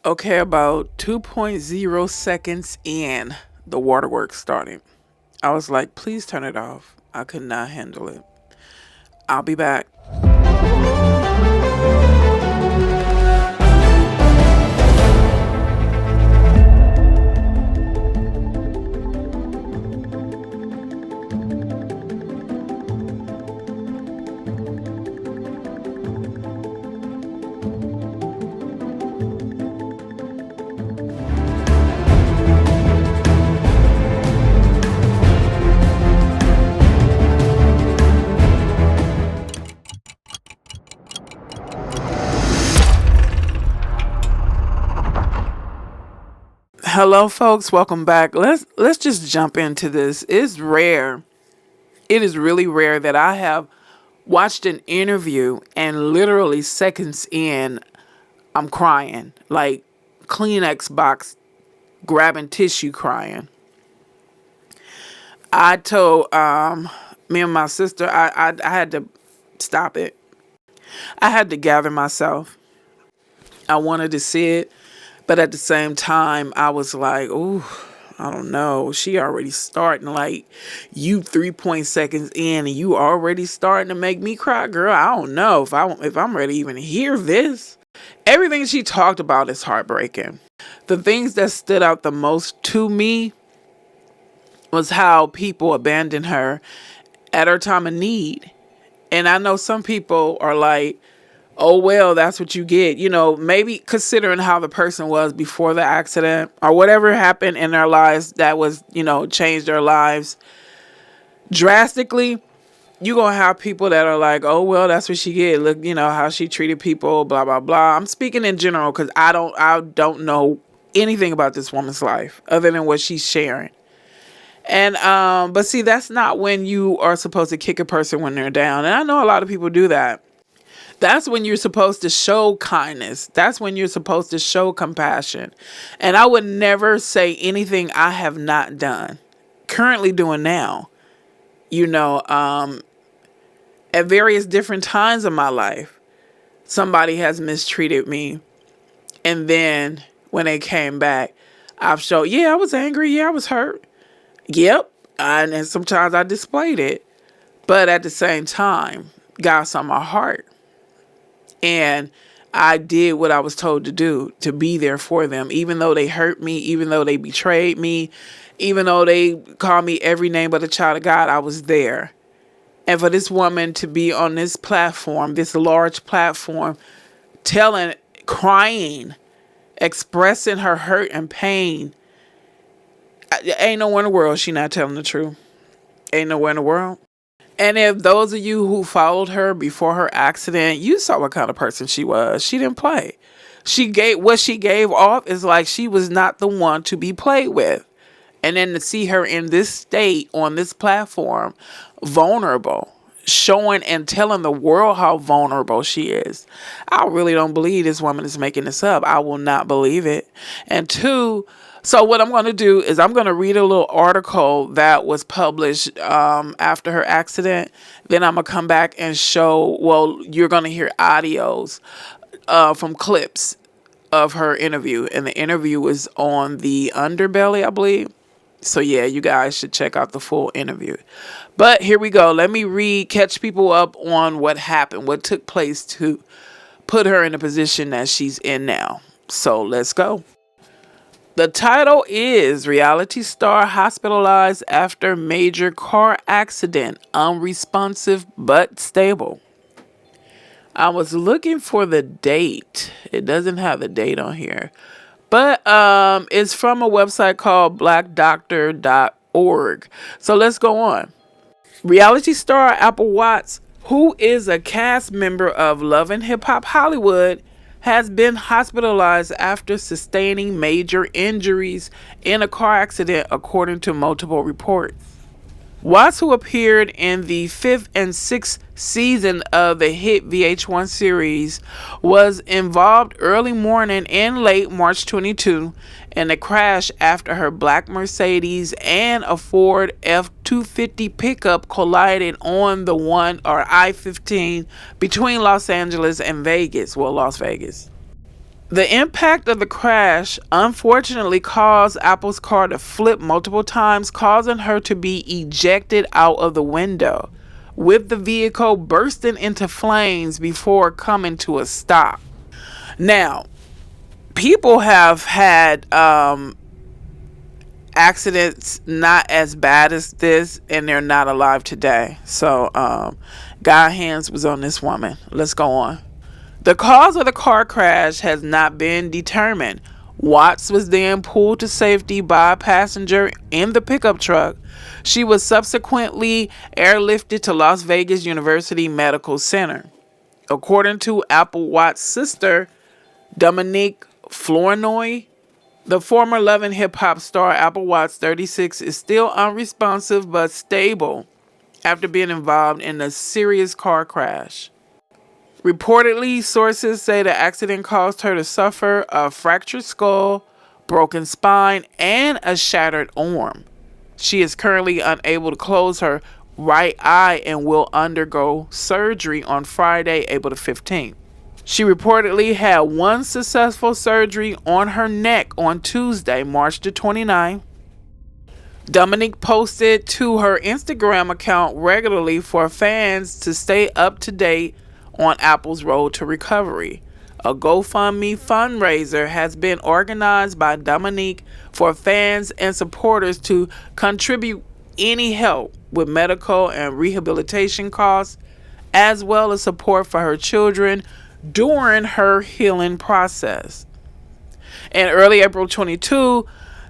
Okay, about 2.0 seconds in, the waterworks started. I was like, please turn it off. I could not handle it. I'll be back. Hello folks, welcome back. Let's just jump into this. It's rare. It is really rare that I have watched an interview and literally seconds in I'm crying. Like Kleenex box grabbing tissue crying. I told me and my sister I had to stop it. I had to gather myself. I wanted to see it, but at the same time I was like, ooh, I don't know. She already starting like you 3 seconds in and you already starting to make me cry, girl. I don't know if I'm ready to even hear this. Everything she talked about is heartbreaking. The things that stood out the most to me was how people abandoned her at her time of need. And I know some people are like, oh, well, that's what you get. You know, maybe considering how the person was before the accident or whatever happened in their lives that was, changed their lives drastically. You're going to have people that are like, oh, well, that's what she get. Look, how she treated people, blah, blah, blah. I'm speaking in general because I don't know anything about this woman's life other than what she's sharing. And, but see, that's not when you are supposed to kick a person when they're down. And I know a lot of people do that. That's when you're supposed to show kindness. That's when you're supposed to show compassion. And I would never say anything I have not done, currently doing now, at various different times of my life. Somebody has mistreated me. And then when they came back, I've showed, yeah, I was angry. Yeah, I was hurt. Yep. And sometimes I displayed it. But at the same time, God's on my heart. And I did what I was told to do, to be there for them, even though they hurt me, even though they betrayed me, even though they called me every name but a child of God, I was there. And for this woman to be on this platform, this large platform, crying, expressing her hurt and pain, ain't nowhere in the world she not telling the truth. Ain't nowhere in the world. And if those of you who followed her before her accident, you saw what kind of person she was. She didn't play. What she gave off is like she was not the one to be played with. And then to see her in this state on this platform, vulnerable, showing and telling the world how vulnerable she is. I really don't believe this woman is making this up. I will not believe it. And two, so what I'm going to do is I'm going to read a little article that was published after her accident. Then I'm going to come back and show, well, you're going to hear audios from clips of her interview. And the interview was on the Underbelly, I believe. So yeah, you guys should check out the full interview. But here we go. Let me catch people up on what happened, what took place to put her in the position that she's in now. So let's go. The title is Reality Star Hospitalized After Major Car Accident, Unresponsive but Stable. I was looking for the date. It doesn't have the date on here. But it's from a website called blackdoctor.org. So let's go on. Reality star Apple Watts, who is a cast member of Love and Hip Hop Hollywood, has been hospitalized after sustaining major injuries in a car accident, according to multiple reports. Watts, who appeared in the 5th and 6th season of the hit VH1 series, was involved early morning and late March 22 in a crash after her black Mercedes and a Ford F250 pickup collided on the I-15 between Los Angeles and Vegas, Las Vegas. The impact of the crash unfortunately caused Apple's car to flip multiple times, causing her to be ejected out of the window, with the vehicle bursting into flames before coming to a stop. Now, people have had accidents not as bad as this, and they're not alive today. So, God hands was on this woman. Let's go on. The cause of the car crash has not been determined. Watts was then pulled to safety by a passenger in the pickup truck. She was subsequently airlifted to Las Vegas University Medical Center. According to Apple Watts' sister, Dominique Flournoy, the former Love and Hip Hop star Apple Watts 36 is still unresponsive but stable after being involved in a serious car crash. Reportedly, sources say the accident caused her to suffer a fractured skull, broken spine, and a shattered arm. She is currently unable to close her right eye and will undergo surgery on Friday, April the 15th. She reportedly had one successful surgery on her neck on Tuesday, March the 29th. Dominique posted to her Instagram account regularly for fans to stay up to date on Apple's road to recovery. A GoFundMe fundraiser has been organized by Dominique for fans and supporters to contribute any help with medical and rehabilitation costs, as well as support for her children during her healing process. In early April 22,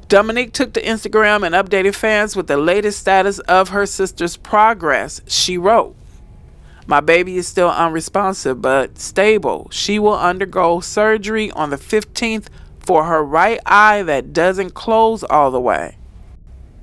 Dominique took to Instagram and updated fans with the latest status of her sister's progress. She wrote, "My baby is still unresponsive but stable. She will undergo surgery on the 15th for her right eye that doesn't close all the way.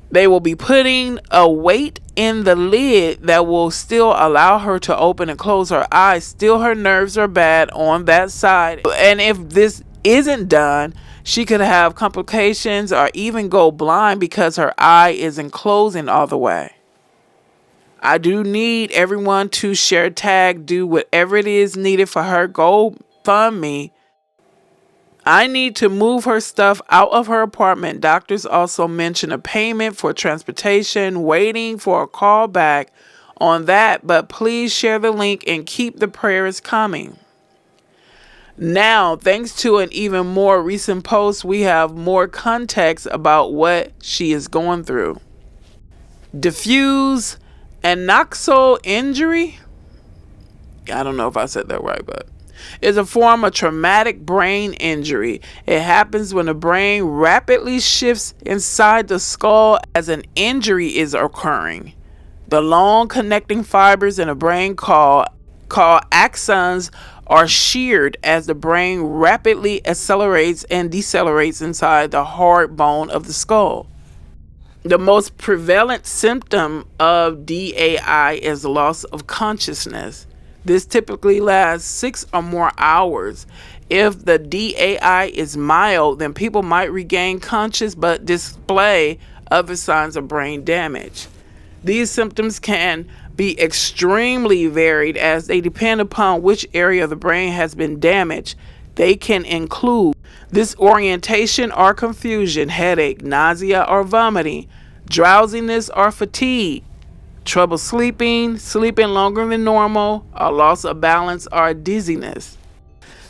They will be putting a weight in the lid that will still allow her to open and close her eyes. Still, her nerves are bad on that side. And if this isn't done, she could have complications or even go blind because her eye isn't closing all the way. I do need everyone to share, tag, do whatever it is needed for her GoFundMe. I need to move her stuff out of her apartment." Doctors also mention a payment for transportation, waiting for a call back on that, but please share the link and keep the prayers coming. Now, thanks to an even more recent post, we have more context about what she is going through. Diffuse anoxal injury, I don't know if I said that right, but is a form of traumatic brain injury. It happens when the brain rapidly shifts inside the skull as an injury is occurring. The long connecting fibers in the brain called axons are sheared as the brain rapidly accelerates and decelerates inside the hard bone of the skull. The most prevalent symptom of DAI is loss of consciousness. This typically lasts 6 or more hours. If the DAI is mild, then people might regain consciousness but display other signs of brain damage. These symptoms can be extremely varied as they depend upon which area of the brain has been damaged. They can include disorientation or confusion, headache, nausea or vomiting, drowsiness or fatigue, trouble sleeping, sleeping longer than normal, a loss of balance or dizziness.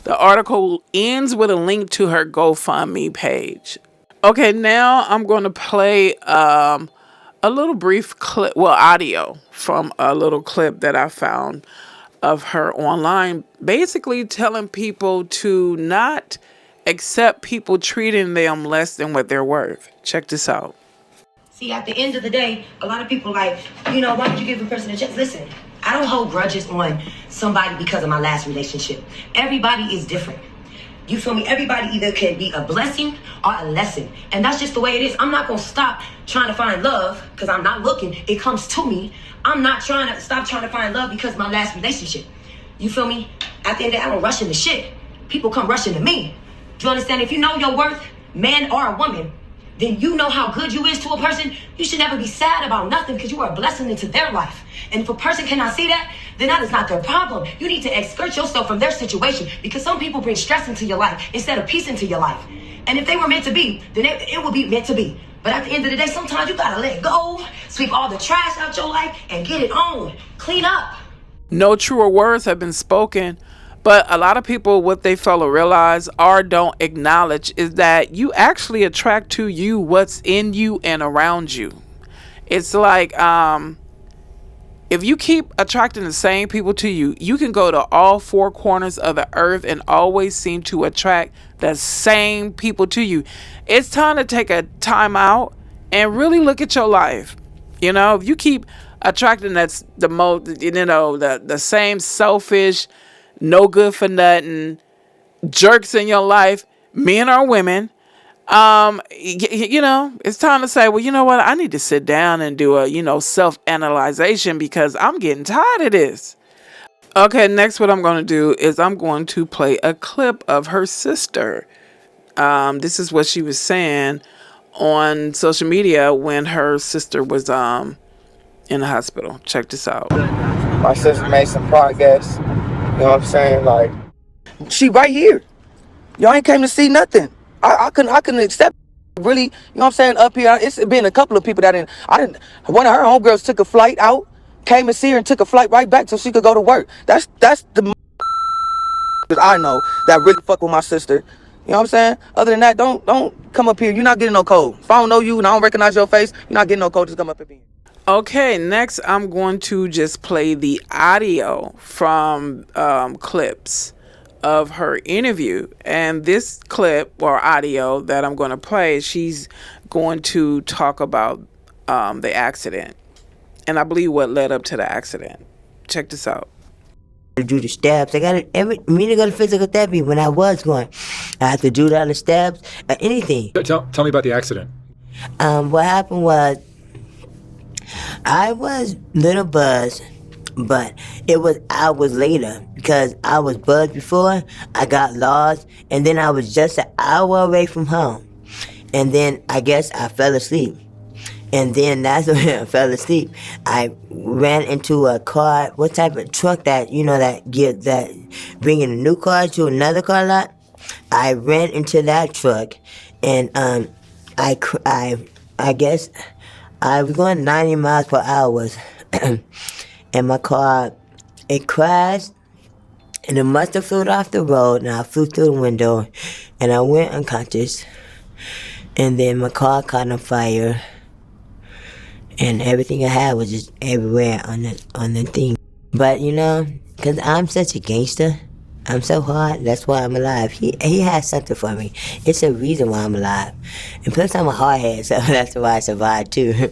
The article ends with a link to her GoFundMe page. Okay, now I'm going to play a little brief clip, audio from a little clip that I found of her online, basically telling people to not accept people treating them less than what they're worth. Check this out. See, at the end of the day, a lot of people like, why don't you give a person a chance? Listen, I don't hold grudges on somebody because of my last relationship. Everybody is different. You feel me? Everybody either can be a blessing or a lesson. And that's just the way it is. I'm not going to stop trying to find love because I'm not looking. It comes to me. I'm not trying to stop trying to find love because of my last relationship. You feel me? At the end of the day, I don't rush into shit. People come rushing to me. Do you understand? If you know your worth, man or a woman, then you know how good you is to a person. You should never be sad about nothing because you are a blessing into their life. And if a person cannot see that, then that is not their problem. You need to exclude yourself from their situation because some people bring stress into your life instead of peace into your life. And if they were meant to be, then it will be meant to be. But at the end of the day, sometimes you gotta let go, sweep all the trash out your life, and get it on. Clean up. No truer words have been spoken, but a lot of people, what they fail to realize or don't acknowledge is that you actually attract to you what's in you and around you. It's like, if you keep attracting the same people to you, you can go to all four corners of the earth and always seem to attract the same people to you. It's time to take a time out and really look at your life. You know, if you keep attracting that's the most, the same selfish, no good for nothing jerks in your life, men or women, it's time to say, well, you know what? I need to sit down and do a, self-analyzation because I'm getting tired of this. Okay, next what I'm going to do is I'm going to play a clip of her sister. This is what she was saying on social media when her sister was in the hospital. Check this out. My sister made some progress. You know what I'm saying? Like, she right here. Y'all ain't came to see nothing. I couldn't accept it. Really, you know what I'm saying? Up here, it's been a couple of people that one of her homegirls took a flight out, came to see her and took a flight right back so she could go to work. That's the I know that really fuck with my sister. You know what I'm saying? Other than that, don't come up here. You're not getting no code. If I don't know you and I don't recognize your face, you're not getting no code. Just come up here. Okay, next I'm going to just play the audio from clips of her interview. And this clip or audio that I'm going to play, she's going to talk about the accident. And I believe what led up to the accident. Check this out. To do the stabs. I got to go to physical therapy when I was going. I had to do all the stabs, anything. Tell me about the accident. What happened was I was little buzzed, but it was hours later because I was buzzed before. I got lost, and then I was just an hour away from home, and then I guess I fell asleep. And then that's when I fell asleep. I ran into a car. What type of truck that bringing a new car to another car lot? I ran into that truck, and I guess I was going 90 miles per hour, and my car, it crashed, and it must have flew off the road, and I flew through the window, and I went unconscious, and then my car caught on fire. And everything I had was just everywhere on the thing. But because I'm such a gangster, I'm so hard, that's why I'm alive. He has something for me. It's a reason why I'm alive. And plus I'm a hardhead, so that's why I survived too.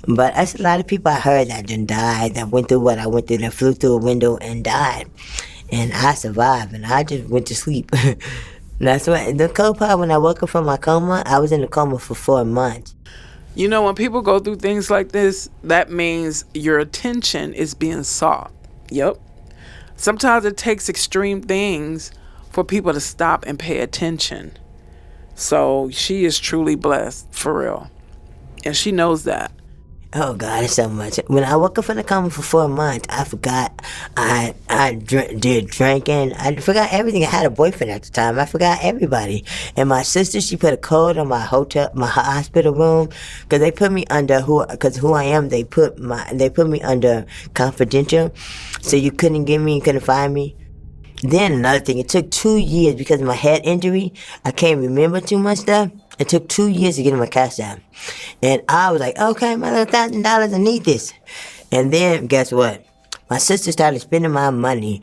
But that's a lot of people I heard that done died, that went through what I went through, that flew through a window and died. And I survived, and I just went to sleep. That's what, the cold part, when I woke up from my coma, I was in a coma for 4 months. When people go through things like this, that means your attention is being sought. Yep. Sometimes it takes extreme things for people to stop and pay attention. So she is truly blessed, for real. And she knows that. Oh God, it's so much. When I woke up from the coma for 4 months, I forgot did drinking. I forgot everything. I had a boyfriend at the time. I forgot everybody. And my sister, she put a code on my hospital room, because they put me under who I am. They put me under confidential, so you couldn't get me, you couldn't find me. Then another thing, it took 2 years because of my head injury. I can't remember too much stuff. It took 2 years to get my cash down. And I was like, okay, my little $1,000, I need this. And then, guess what? My sister started spending my money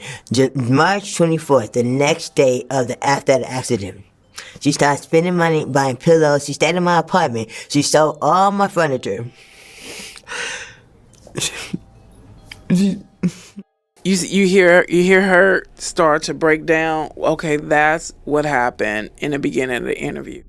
March 24th, the next day after the accident. She started spending money buying pillows. She stayed in my apartment. She sold all my furniture. You hear her start to break down. Okay, that's what happened in the beginning of the interview.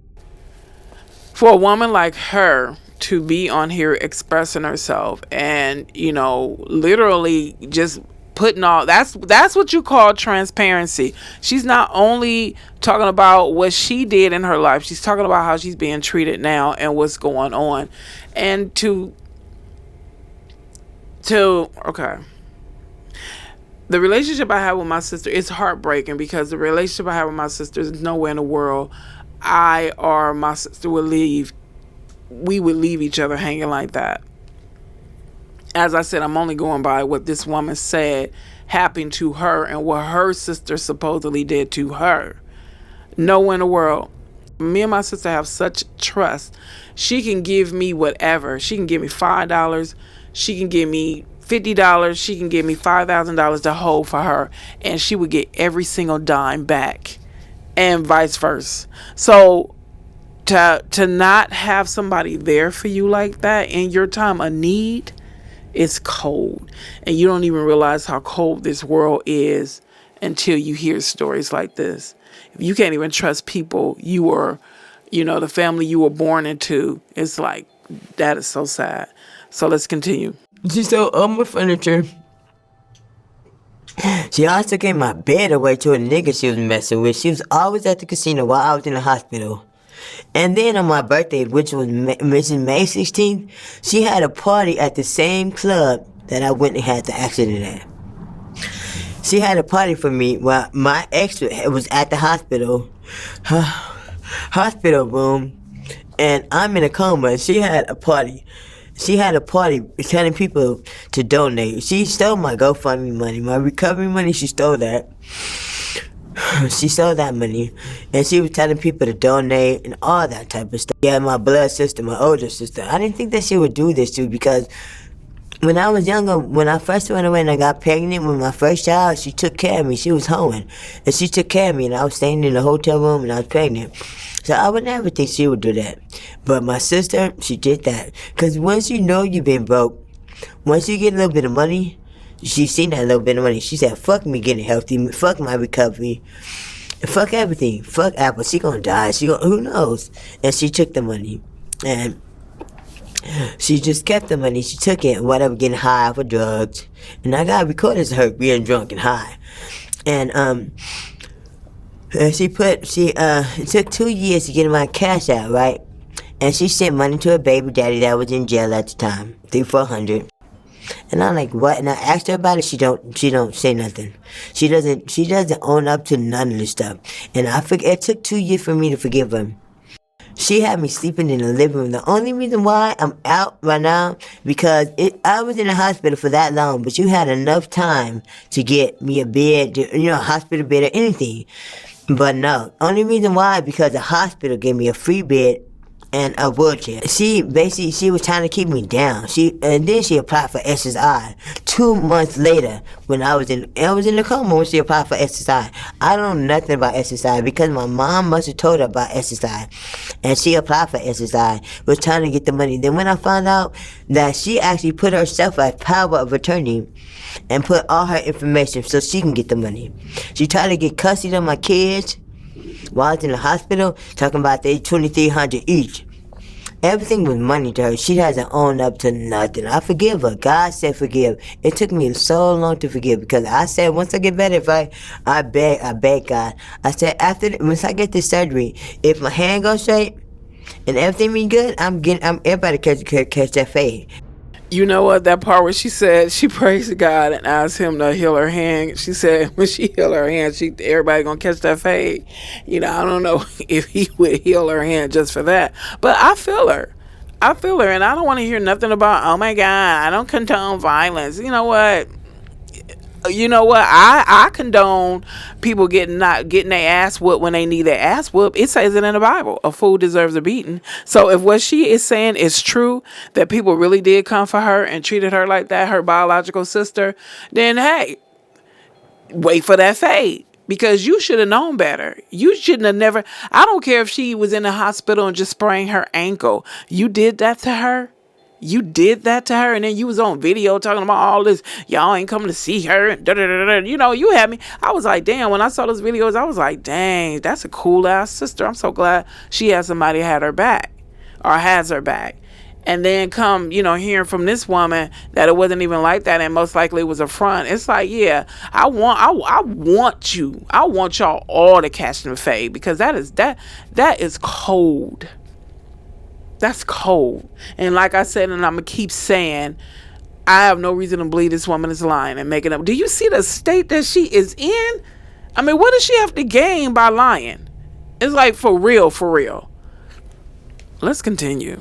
For a woman like her to be on here expressing herself and, literally just putting all that's what you call transparency. She's not only talking about what she did in her life, she's talking about how she's being treated now and what's going on. And to okay, the relationship I have with my sister is heartbreaking, because the relationship I have with my sister is nowhere in the world I or my sister would leave. We would leave each other hanging like that. As I said, I'm only going by what this woman said happened to her and what her sister supposedly did to her. Nowhere in the world. Me and my sister have such trust. She can give me whatever. She can give me $5. She can give me $50. She can give me $5,000 to hold for her, and she would get every single dime back, and vice versa. So to not have somebody there for you like that in your time of need, it's cold. And you don't even realize how cold this world is until you hear stories like this. If you can't even trust people you were, the family you were born into, it's like, that is so sad. So let's continue. She stole all my furniture. She also gave my bed away to a nigga she was messing with. She was always at the casino while I was in the hospital. And then on my birthday, which was May 16th, she had a party at the same club that I went and had the accident at. She had a party for me while my ex was at the hospital room, and I'm in a coma. And she had a party. She had a party telling people to donate. She stole my GoFundMe money, my recovery money. She stole that. She stole that money, and she was telling people to donate and all that type of stuff. Yeah, my blood sister, my older sister. I didn't think that she would do this too, because when I was younger, when I first went away and I got pregnant with my first child, she took care of me. She was hoeing, and she took care of me, and I was staying in the hotel room and I was pregnant. So I would never think she would do that. But my sister, she did that. Because once you know you've been broke, once you get a little bit of money, she seen that little bit of money. She said, fuck me getting healthy, fuck my recovery, fuck everything, fuck Apple. She gonna die, who knows? And she took the money. And she just kept the money. She took it, whatever, getting high for drugs. And I got recordings of her being drunk and high. And it took 2 years to get my cash out, right? And she sent money to her baby daddy that was in jail at the time, $300-400. And I'm like, what? And I asked her about it. She don't say nothing. She doesn't own up to none of this stuff. And it took 2 years for me to forgive her. She had me sleeping in the living room. The only reason why I'm out right now, because I was in the hospital for that long, but you had enough time to get me a bed, a hospital bed or anything. But no, only reason why, because the hospital gave me a free bed and a wheelchair. She was trying to keep me down. And then she applied for SSI 2 months later when I was in the coma when she applied for SSI. I don't know nothing about SSI because my mom must have told her about SSI, and she applied for SSI, was trying to get the money. Then when I found out that she actually put herself as power of attorney and put all her information so she can get the money. She tried to get custody of my kids while I was in the hospital, talking about they $2,300 each. Everything was money to her. She hasn't owned up to nothing. I forgive her. God said forgive. It took me so long to forgive, because I said once I get better, I beg God. I said once I get this surgery, if my hand goes straight and everything be good, everybody catch that fade. You know what? That part where she said she praised God and asked him to heal her hand. She said when she healed her hand, everybody gonna catch that fade. I don't know if he would heal her hand just for that. But I feel her, and I don't want to hear nothing about, oh my God, I don't condone violence. You know what? I condone people getting their ass whooped when they need their ass whooped. It says it in the Bible. A fool deserves a beating. So if what she is saying is true, that people really did come for her and treated her like that, her biological sister, then hey, wait for that fade. Because you should have known better. You shouldn't have never. I don't care if she was in the hospital and just sprained her ankle. You did that to her. And then you was on video talking about all this. Y'all ain't coming to see her. You had me. I was like, damn. When I saw those videos, I was like, dang, that's a cool ass sister. I'm so glad she has somebody had her back, or has her back. and then come, hearing from this woman that it wasn't even like that, and most likely it was a front. It's like, yeah, I want y'all all to catch them fade, because that is cold. That's cold. And like I said, and I'm gonna keep saying, I have no reason to believe this woman is lying and making up. Do you see the state that she is in? I mean, what does she have to gain by lying? It's like, for real, for real. Let's continue.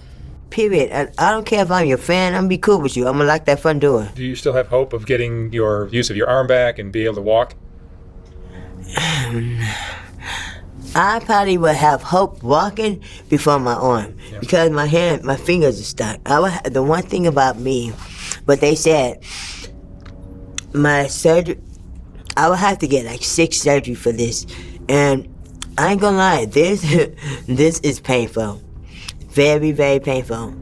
Period. I don't care if I'm your fan. I'm gonna be cool with you. I'm gonna lock that front door. Do you still have hope of getting your use of your arm back and be able to walk? I probably would have hope walking before my arm, because my fingers are stuck. The one thing about me, but they said my surgery, I would have to get like 6 surgery for this, and I ain't gonna lie, this is painful, very, very painful.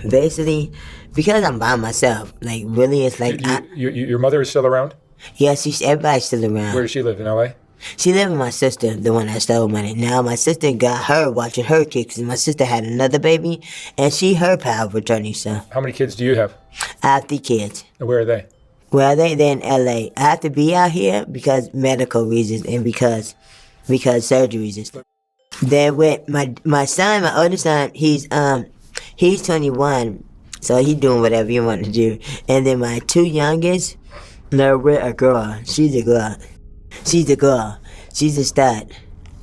Basically, because I'm by myself, like really, it's like your mother is still around? Yeah, everybody's still around. Where does she live, in L.A.? She lived with my sister, the one that stole money. Now my sister got her watching her kids, and my sister had another baby, and her power of attorney, so. How many kids do you have? I have 3 kids. And where are they? Well, they're in L.A. I have to be out here because medical reasons and because surgery reasons. Then with my son, my oldest son, he's 21, so he's doing whatever he wants to do. And then my 2 youngest, they're with a girl. She's a girl. She's a stud.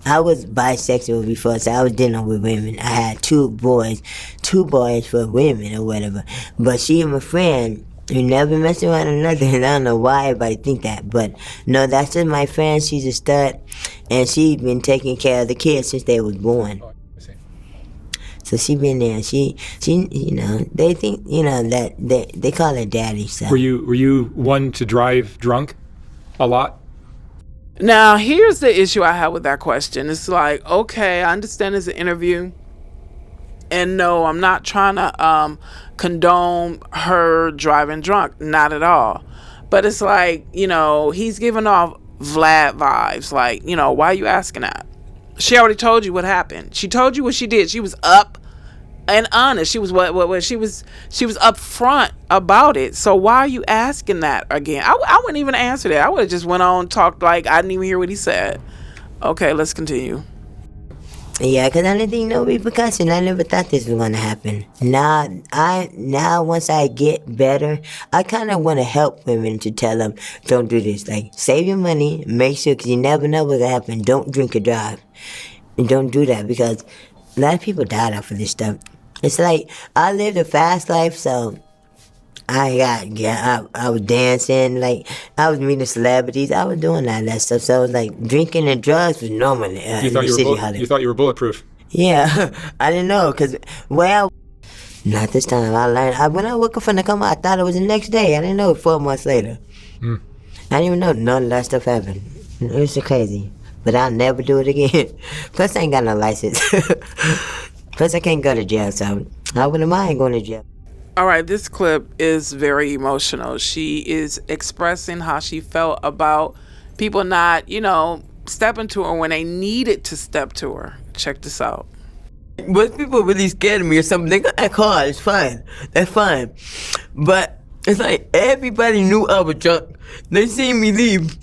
I was bisexual before, so I was dealing with women. I had 2 boys for women or whatever. But she and my friend, we never messed around or nothing, and I don't know why everybody think that. But no, that's just my friend. She's a stud, and she's been taking care of the kids since they was born. Oh, I see. So she been there. She, they think, that they call her daddy. So. Were you one to drive drunk a lot? Now, here's the issue I have with that question. It's like, okay, I understand it's an interview. And no, I'm not trying to condone her driving drunk. Not at all. But it's like, he's giving off Vlad vibes. Like, why are you asking that? She already told you what happened. She told you what she did. She was up and honest. She was she was upfront about it. So why are you asking that again? I wouldn't even answer that. I would have just went on, talked like I didn't even hear what he said. Okay, let's continue. Yeah, because I didn't think no repercussion. I never thought this was going to happen. Now, once I get better, I kind of want to help women to tell them, don't do this. Like, save your money, make sure, because you never know what's going to happen. Don't drink or drive. And don't do that, because a lot of people died off of this stuff. It's like, I lived a fast life, so I was dancing, like, I was meeting celebrities, I was doing all that stuff, so it was like, drinking and drugs was normal You thought you were bulletproof? Yeah, I didn't know, because, not this time, I learned, when I woke up from the coma, I thought it was the next day, I didn't know it 4 months later. I didn't even know none of that stuff happened. It was so crazy, but I'll never do it again. Plus, I ain't got no license. Plus, I can't go to jail, so I wouldn't mind going to jail. All right, this clip is very emotional. She is expressing how she felt about people not, stepping to her when they needed to step to her. Check this out. Most people really scared of me or something. They got that car, it's fine. That's fine. But it's like everybody knew I was drunk. They seen me leave.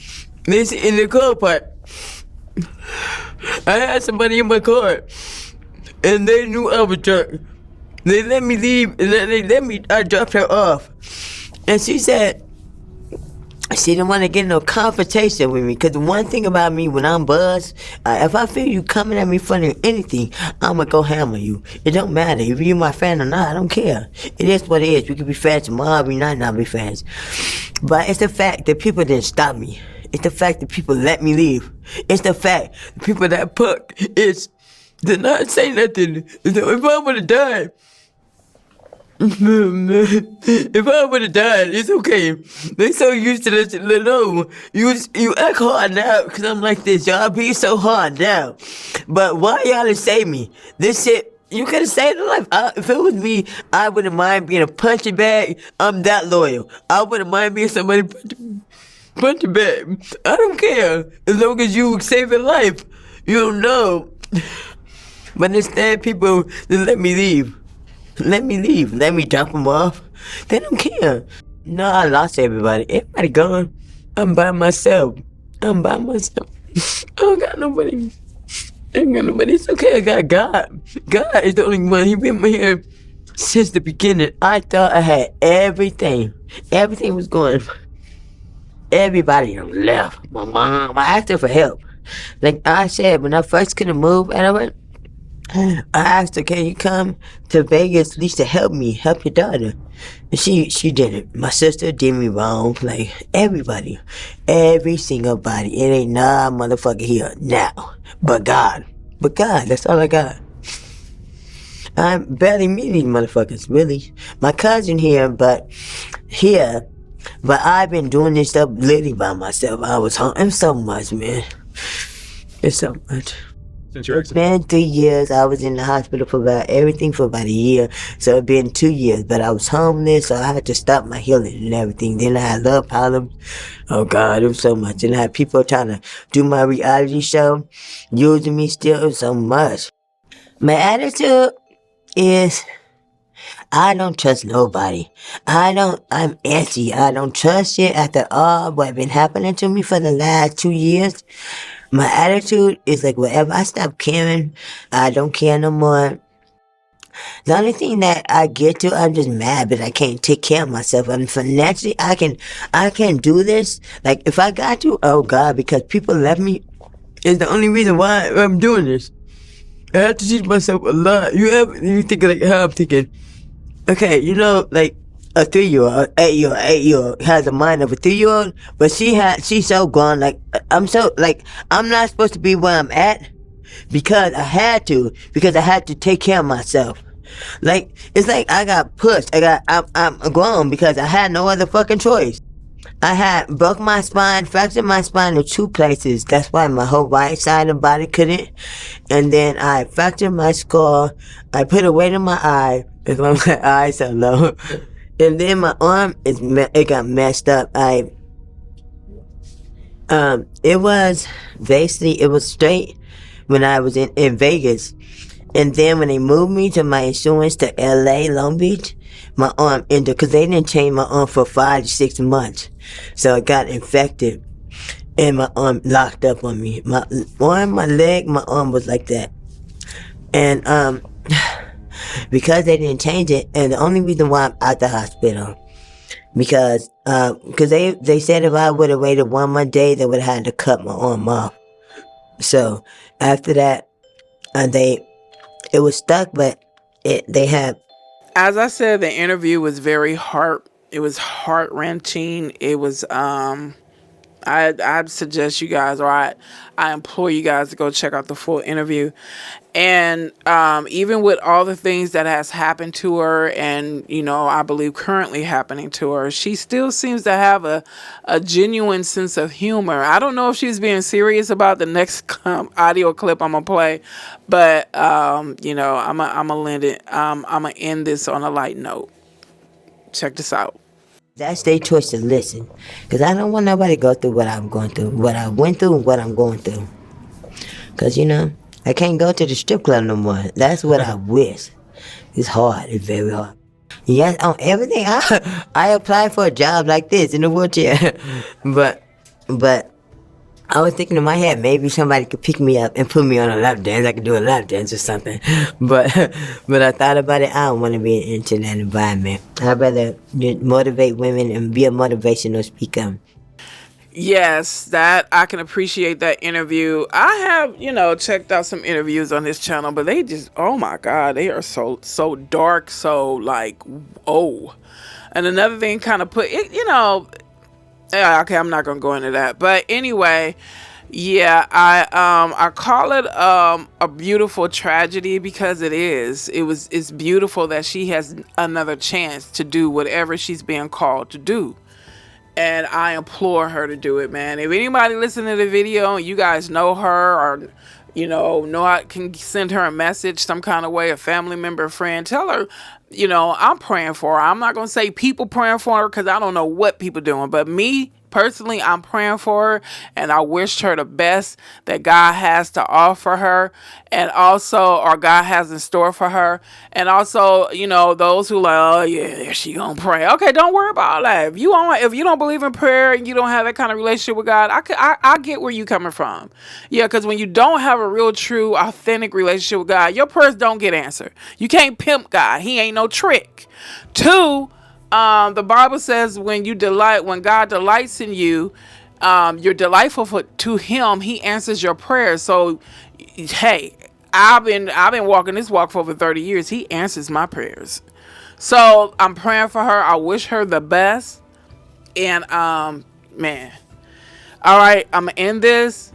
They see in the car park. I had somebody in my car, and they knew I was drunk. They let me leave, and I dropped her off. And she said she didn't want to get no confrontation with me, because the one thing about me, when I'm buzzed, if I feel you coming at me for anything, I'm going to go hammer you. It don't matter if you're my friend or not, I don't care. It is what it is. We could be friends tomorrow, we might not be friends. But it's the fact that people didn't stop me. It's the fact that people let me leave. It's the fact that people that did not say nothing. If I would have died, if I would have died, it's okay. They so used to this, no, you act hard now, because I'm like this, y'all be so hard now. But why y'all didn't save me? This shit, you could have saved a life. If it was me, I wouldn't mind being a punching bag. I'm that loyal. I wouldn't mind being somebody punching bag. I don't care, as long as you save a life. You don't know. But instead, people just let me leave. Let me leave. Let me drop them off. They don't care. No, I lost everybody. Everybody gone. I'm by myself. I'm by myself. I don't got nobody. I ain't got nobody. It's okay. I got God. God is the only one. He been here since the beginning. I thought I had everything. Everything was going. Everybody left. My mom. I asked her for help. Like I said, when I first couldn't move, and I asked her, "Can you come to Vegas at least to help me, help your daughter?" And she didn't. My sister did me wrong. Like everybody, every single body. It ain't nah motherfucker here now, but God, That's all I got. I barely meet these motherfuckers. Really, my cousin here, but I've been doing this stuff literally by myself. I was home. It's so much, man. It's so much. Since your It's been 3 years. I was in the hospital for about a year. So it's been 2 years. But I was homeless, so I had to stop my healing and everything. Then I had love problems. Oh God, it was so much. And I had people trying to do my reality show, using me still. It was so much. My attitude is I don't trust nobody. I'm antsy. I don't trust it after all what been happening to me for the last 2 years. My attitude is like whatever I stop caring, I don't care no more. The only thing that I get to, I'm just mad that I can't take care of myself. And financially, I can do this. Like if I got to, oh God, because people left me is the only reason why I'm doing this. I have to teach myself a lot. You think like how I'm thinking. Okay, like a 3-year-old, 8-year-old has the mind of a 3-year-old, but she's so gone. Like I'm not supposed to be where I'm at because I had to take care of myself. Like it's like I got pushed. I'm grown because I had no other fucking choice. I had broke my spine, fractured my spine in 2 places. That's why my whole right side of the body couldn't. And then I fractured my skull. I put a weight in my eye. That's why my eye so low. And then my arm it got messed up. It was straight when I was in Vegas. And then when they moved me to my insurance to LA, Long Beach, my arm ended, cause they didn't change my arm for 5 to 6 months. So it got infected and my arm locked up on me. My arm, my leg, my arm was like that. And, because they didn't change it, and the only reason why I'm at the hospital, because they said if I would have waited 1 more day, they would have had to cut my arm off. So after that, it was stuck, but they had. As I said, the interview was it was heart wrenching. It was I'd suggest you guys, or I implore you guys to go check out the full interview. And even with all the things that has happened to her and, I believe currently happening to her, she still seems to have a genuine sense of humor. I don't know if she's being serious about the next audio clip I'm going to play, but, I'm going to end this on a light note. Check this out. That's their choice to listen. Because I don't want nobody to go through what I'm going through, what I went through, and what I'm going through. Because, I can't go to the strip club no more. That's what I wish. It's hard. It's very hard. Yes, on everything. I applied for a job like this in a wheelchair. But I was thinking in my head, maybe somebody could pick me up and put me on a lap dance. I could do a lap dance or something. But I thought about it. I don't want to be into that environment. I'd rather motivate women and be a motivational speaker. Yes, that I can appreciate that interview. I have, checked out some interviews on this channel, but they just, oh my God, they are so dark, so like, oh. And another thing kind of put it, yeah, okay, I'm not gonna go into that. But anyway, yeah, I call it a beautiful tragedy because it is. It's beautiful that she has another chance to do whatever she's being called to do. And I implore her to do it, man. If anybody listening to the video and you guys know her or, know I can send her a message some kind of way, a family member, a friend, tell her, I'm praying for her. I'm not going to say people praying for her because I don't know what people doing. But me personally, I'm praying for her, and I wish her the best that God has to offer her, and also, or God has in store for her. And also, you know, those who like, oh yeah, she gonna pray. Okay, don't worry about all that. If you don't believe in prayer and you don't have that kind of relationship with God, I get where you coming from. Yeah, because when you don't have a real, true, authentic relationship with God, your prayers don't get answered. You can't pimp God. He ain't no trick. Two, the Bible says when God delights in you, you're delightful to Him. He answers your prayers. So, hey, I've been walking this walk for over 30 years. He answers my prayers. So I'm praying for her. I wish her the best. And man, all right, I'm gonna end this.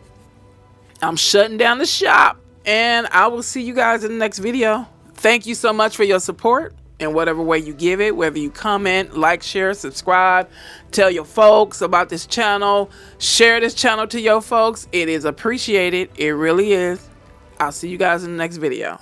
I'm shutting down the shop, and I will see you guys in the next video. Thank you so much for your support in whatever way you give it, whether you comment, like, share, subscribe, tell your folks about this channel, share this channel to your folks. It is appreciated. It really is. I'll see you guys in the next video.